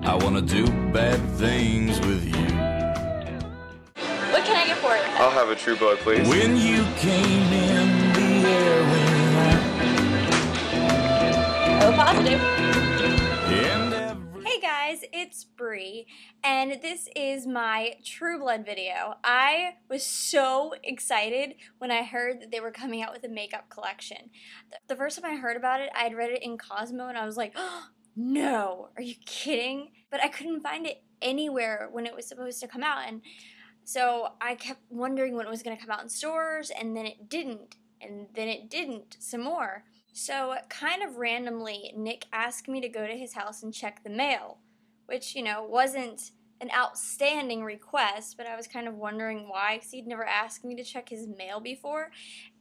I wanna do bad things with you. What can I get for it? I'll have a True Blood, please. When you came in the air Oh, positive. and Hey guys, it's Bree, and this is my True Blood video. I was so excited when I heard that they were coming out with a makeup collection. The first time I heard about it, I'd read it in Cosmo, and I was like, oh, no, are you kidding? But I couldn't find it anywhere when it was supposed to come out, and so I kept wondering when it was going to come out in stores, and then it didn't, and then it didn't some more. So kind of randomly, Nick asked me to go to his house and check the mail, which, you know, wasn't an outstanding request, but I was kind of wondering why, because he'd never asked me to check his mail before.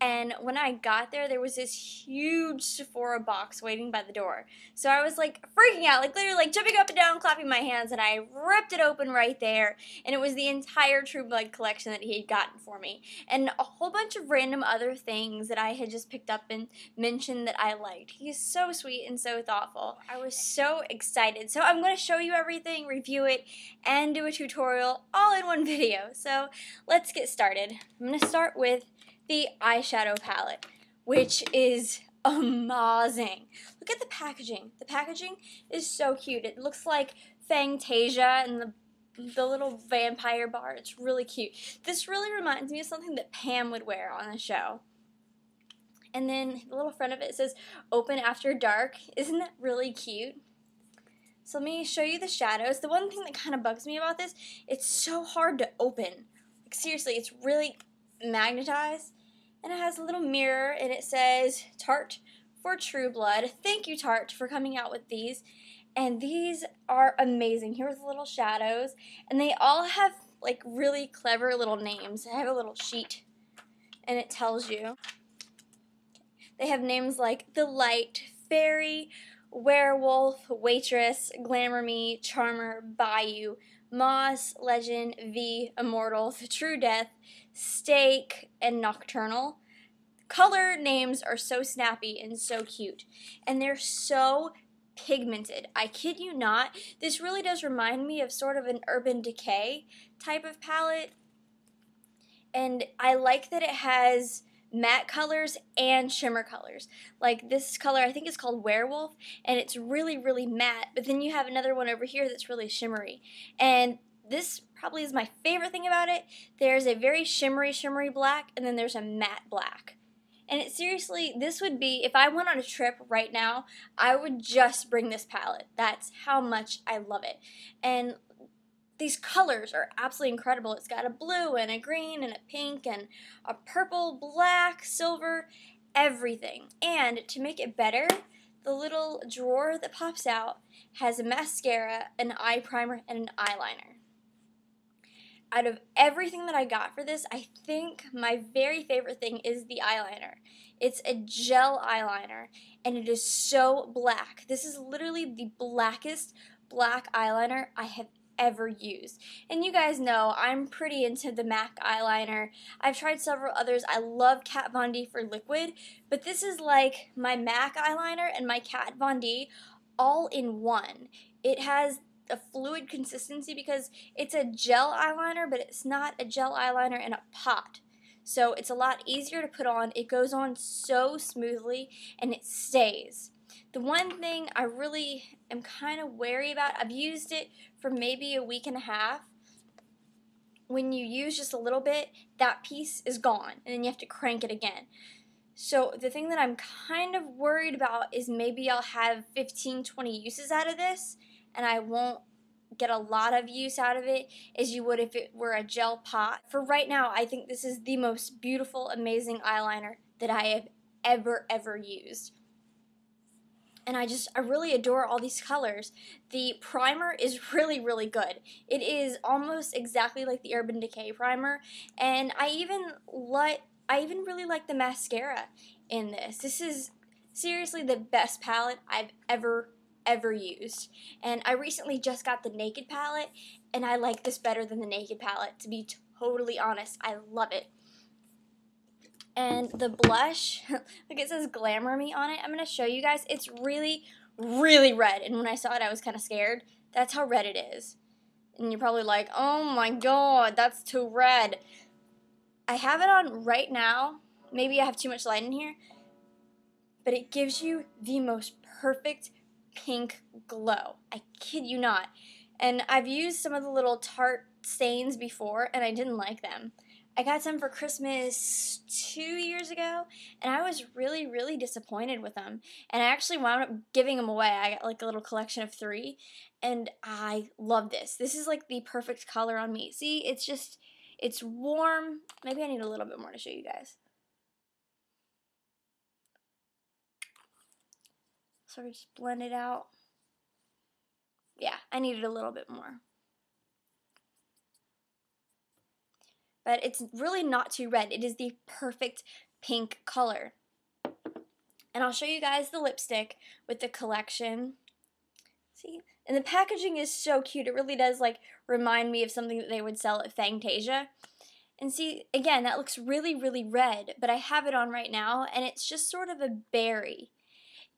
And when I got there, there was this huge Sephora box waiting by the door. So I was like freaking out, like literally like jumping up and down, clapping my hands, and I ripped it open right there. And it was the entire True Blood collection that he had gotten for me. And a whole bunch of random other things that I had just picked up and mentioned that I liked. He's so sweet and so thoughtful. I was so excited. So I'm going to show you everything, review it, and do a tutorial all in one video. So let's get started. I'm going to start with the eyeshadow palette, which is amazing. Look at the packaging. The packaging is so cute. It looks like Fangtasia and the little vampire bar. It's really cute. This really reminds me of something that Pam would wear on the show. And then the little front of it says open after dark. Isn't that really cute? So let me show you the shadows. The one thing that kind of bugs me about this, it's so hard to open. Like seriously, it's really magnetized. And it has a little mirror and it says Tarte for True Blood. Thank you, Tarte, for coming out with these. And these are amazing. Here's the little shadows. And they all have like really clever little names. I have a little sheet and it tells you. They have names like The Light, Fairy, Werewolf, Waitress, Glamour Me, Charmer, Bayou, Moss, Legend, V, Immortal, The True Death, Stake, and Nocturnal. Color names are so snappy and so cute, and they're so pigmented. I kid you not, this really does remind me of sort of an Urban Decay type of palette, and I like that it has matte colors and shimmer colors. Like this color I think is called Werewolf, and it's really, really matte, but then you have another one over here that's really shimmery. And this probably is my favorite thing about it. There's a very shimmery black, and then there's a matte black. And it seriously, this would be, if I went on a trip right now, I would just bring this palette. That's how much I love it. And these colors are absolutely incredible. It's got a blue and a green and a pink and a purple, black, silver, everything. And to make it better, the little drawer that pops out has a mascara, an eye primer, and an eyeliner. Out of everything that I got for this, I think my very favorite thing is the eyeliner. It's a gel eyeliner, and it is so black. This is literally the blackest black eyeliner I have ever used. And you guys know I'm pretty into the MAC eyeliner. I've tried several others. I love Kat Von D for liquid, but this is like my MAC eyeliner and my Kat Von D all in one. It has a fluid consistency because it's a gel eyeliner, but it's not a gel eyeliner in a pot. So it's a lot easier to put on. It goes on so smoothly and it stays. The one thing I really am kind of wary about, I've used it for maybe a week and a half. When you use just a little bit, that piece is gone, and then you have to crank it again. So the thing that I'm kind of worried about is maybe I'll have 15, 20 uses out of this, and I won't get a lot of use out of it as you would if it were a gel pot. For right now, I think this is the most beautiful, amazing eyeliner that I have ever used. And I really adore all these colors. The primer is really, really good. It is almost exactly like the Urban Decay primer, and I even really like the mascara in this. This is seriously the best palette I've ever used. And I recently just got the Naked palette, and I like this better than the Naked palette, to be totally honest. I love it. And the blush, look, it says Glamour Me on it. I'm going to show you guys. It's really, really red. And when I saw it, I was kind of scared. That's how red it is. And you're probably like, oh my god, that's too red. I have it on right now. Maybe I have too much light in here. But it gives you the most perfect pink glow. I kid you not. And I've used some of the little Tarte stains before, and I didn't like them. I got some for Christmas 2 years ago, and I was really, really disappointed with them. And I actually wound up giving them away. I got like a little collection of 3, and I love this. This is like the perfect color on me. See, it's warm. Maybe I need a little bit more to show you guys. Sort of just blend it out. Yeah, I needed a little bit more. But it's really not too red. It is the perfect pink color. And I'll show you guys the lipstick with the collection. See? And the packaging is so cute. It really does like remind me of something that they would sell at Fantasia. And see, again, that looks really, really red, but I have it on right now, and it's just sort of a berry.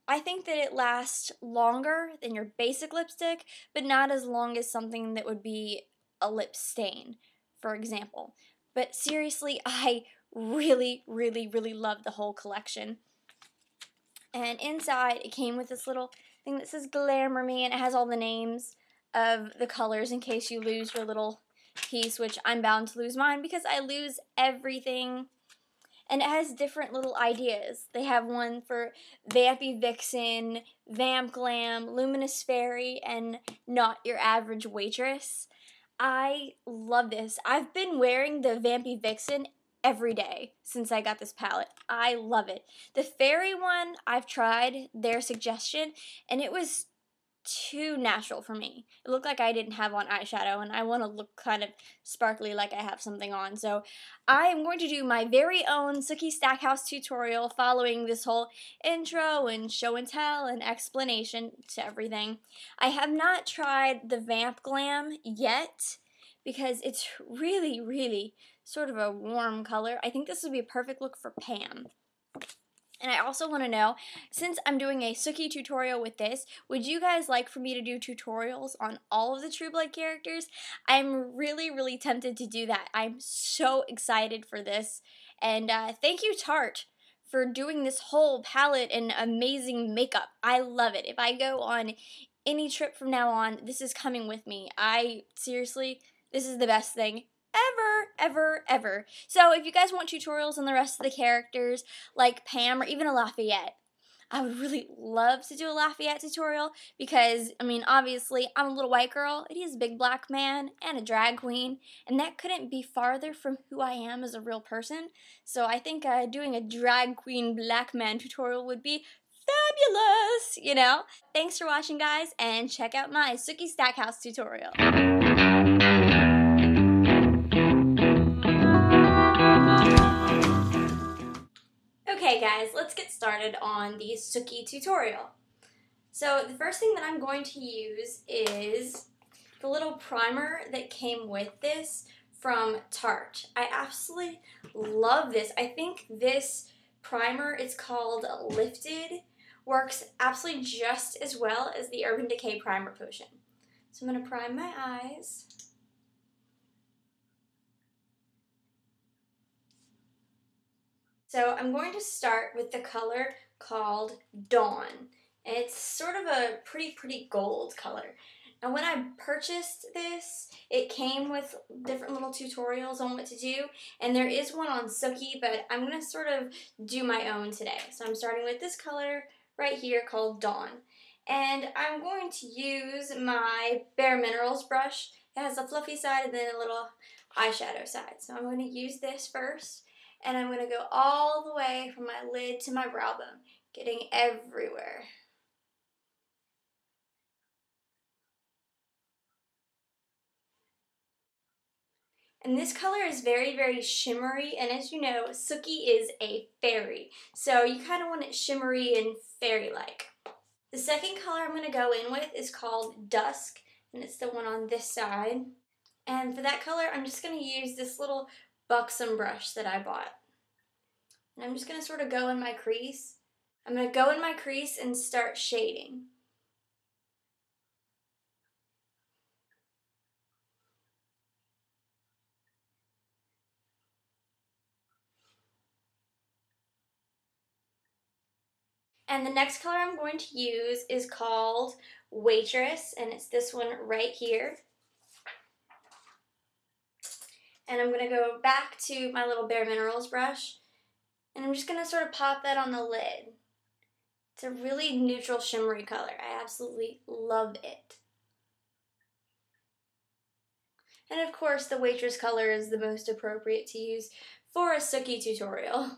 I think that it lasts longer than your basic lipstick, but not as long as something that would be a lip stain, for example. But seriously, I really, really, really love the whole collection. And inside, it came with this little thing that says Glamour Me, and it has all the names of the colors in case you lose your little piece, which I'm bound to lose mine because I lose everything. And it has different little ideas. They have one for Vampy Vixen, Vamp Glam, Luminous Fairy, and Not Your Average Waitress. I love this. I've been wearing the Vampy Vixen every day since I got this palette. I love it. The Fairy one, I've tried their suggestion, and it was too natural for me. It looked like I didn't have on eyeshadow, and I want to look kind of sparkly like I have something on. So I am going to do my very own Sookie Stackhouse tutorial following this whole intro and show and tell and explanation to everything. I have not tried the Vamp Glam yet because it's really, really sort of a warm color. I think this would be a perfect look for Pam. And I also want to know, since I'm doing a Sookie tutorial with this, would you guys like for me to do tutorials on all of the True Blood characters? I'm really, really tempted to do that. I'm so excited for this. And thank you, Tarte, for doing this whole palette and amazing makeup. I love it. If I go on any trip from now on, this is coming with me. Seriously, this is the best thing ever. So if you guys want tutorials on the rest of the characters, like Pam or even a Lafayette, I would really love to do a Lafayette tutorial because, I mean, obviously, I'm a little white girl, and he's a big black man and a drag queen, and that couldn't be farther from who I am as a real person. So I think doing a drag queen black man tutorial would be fabulous, you know? Thanks for watching, guys, and check out my Sookie Stackhouse tutorial. Okay guys, let's get started on the Sookie tutorial. So the first thing that I'm going to use is the little primer that came with this from Tarte. I absolutely love this. I think this primer, it's called Lifted, works absolutely just as well as the Urban Decay Primer Potion. So I'm going to prime my eyes. So I'm going to start with the color called Dawn. And it's sort of a pretty gold color. And when I purchased this, it came with different little tutorials on what to do. And there is one on Sookie, but I'm going to sort of do my own today. So I'm starting with this color right here called Dawn. And I'm going to use my Bare Minerals brush. It has a fluffy side and then a little eyeshadow side. So I'm going to use this first. And I'm going to go all the way from my lid to my brow bone, getting everywhere. And this color is very shimmery, and as you know, Sookie is a fairy, so you kind of want it shimmery and fairy-like. The second color I'm going to go in with is called Dusk, and it's the one on this side. And for that color, I'm just going to use this little Buxom brush that I bought. And I'm just going to sort of go in my crease. I'm going to go in my crease and start shading. And the next color I'm going to use is called Waitress, and it's this one right here. And I'm going to go back to my little Bare Minerals brush, and I'm just going to sort of pop that on the lid. It's a really neutral shimmery color. I absolutely love it. And of course, the Waitress color is the most appropriate to use for a Sookie tutorial.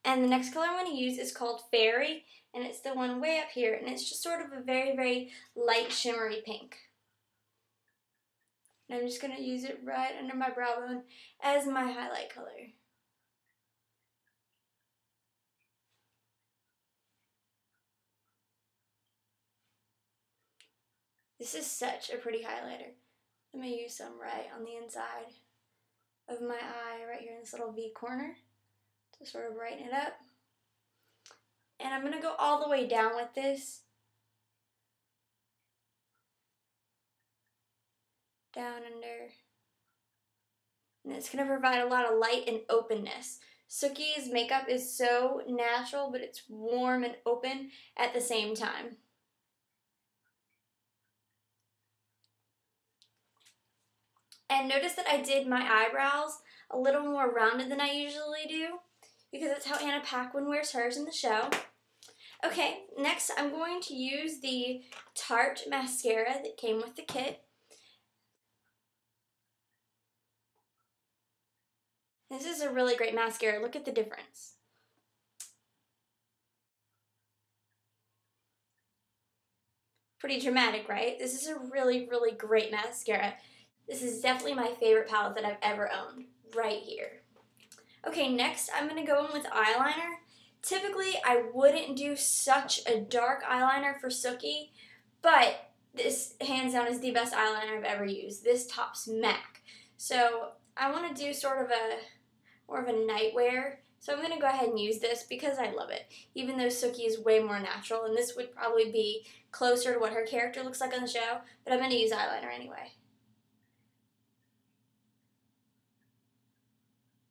And the next color I'm going to use is called Fairy, and it's the one way up here, and it's just sort of a very, very light shimmery pink. And I'm just going to use it right under my brow bone as my highlight color. This is such a pretty highlighter. Let me use some right on the inside of my eye, right here in this little V corner, to sort of brighten it up. And I'm going to go all the way down with this. Down under. And it's going to provide a lot of light and openness. Sookie's makeup is so natural, but it's warm and open at the same time. And notice that I did my eyebrows a little more rounded than I usually do, because that's how Anna Paquin wears hers in the show. Okay, next I'm going to use the Tarte mascara that came with the kit. This is a really great mascara. Look at the difference. Pretty dramatic, right? This is a really, really great mascara. This is definitely my favorite palette that I've ever owned, right here. Okay, next I'm going to go in with eyeliner. Typically, I wouldn't do such a dark eyeliner for Sookie, but this, hands down, is the best eyeliner I've ever used. This tops MAC. So I want to do sort of a more of a night wear. So I'm going to go ahead and use this because I love it, even though Sookie is way more natural, and this would probably be closer to what her character looks like on the show, but I'm going to use eyeliner anyway.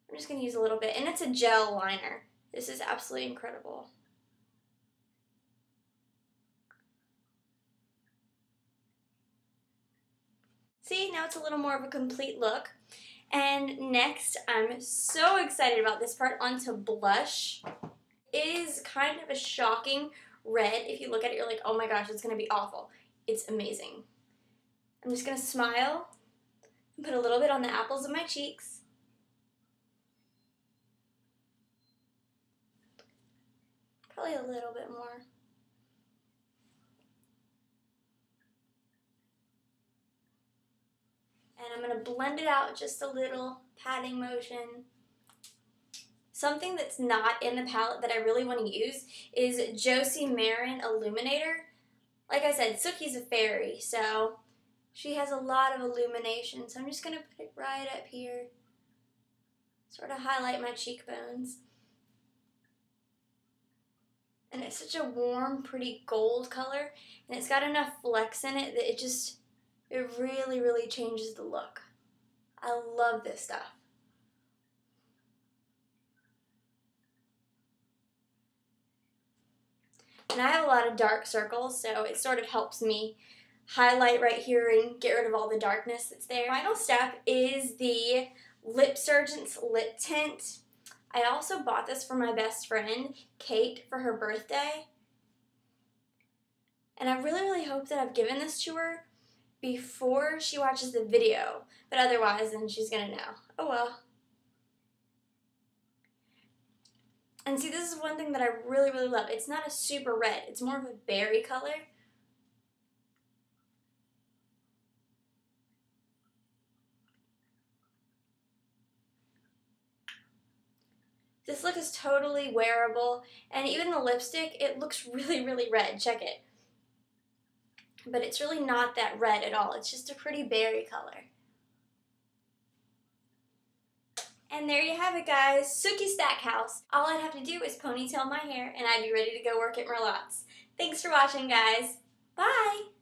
I'm just going to use a little bit, and it's a gel liner. This is absolutely incredible. See, now it's a little more of a complete look. And next, I'm so excited about this part, onto blush. It is kind of a shocking red. If you look at it, you're like, oh my gosh, it's going to be awful. It's amazing. I'm just going to smile and put a little bit on the apples of my cheeks. Probably a little bit more. And I'm going to blend it out just a little, patting motion. Something that's not in the palette that I really want to use is Josie Maran Illuminator. Like I said, Sookie's a fairy, so she has a lot of illumination. So I'm just going to put it right up here. Sort of highlight my cheekbones. And it's such a warm, pretty gold color, and it's got enough flex in it that it really, really changes the look. I love this stuff. And I have a lot of dark circles, so it sort of helps me highlight right here and get rid of all the darkness that's there. Final step is the LipSurgence lip tint. I also bought this for my best friend, Kate, for her birthday. And I really, really hope that I've given this to her before she watches the video. But otherwise, then she's going to know. Oh well. And see, this is one thing that I really, really love. It's not a super red. It's more of a berry color. This look is totally wearable, and even the lipstick, it looks really, really red. Check it. But it's really not that red at all. It's just a pretty berry color. And there you have it, guys. Sookie Stackhouse. All I'd have to do is ponytail my hair, and I'd be ready to go work at Merlotte's. Thanks for watching, guys. Bye!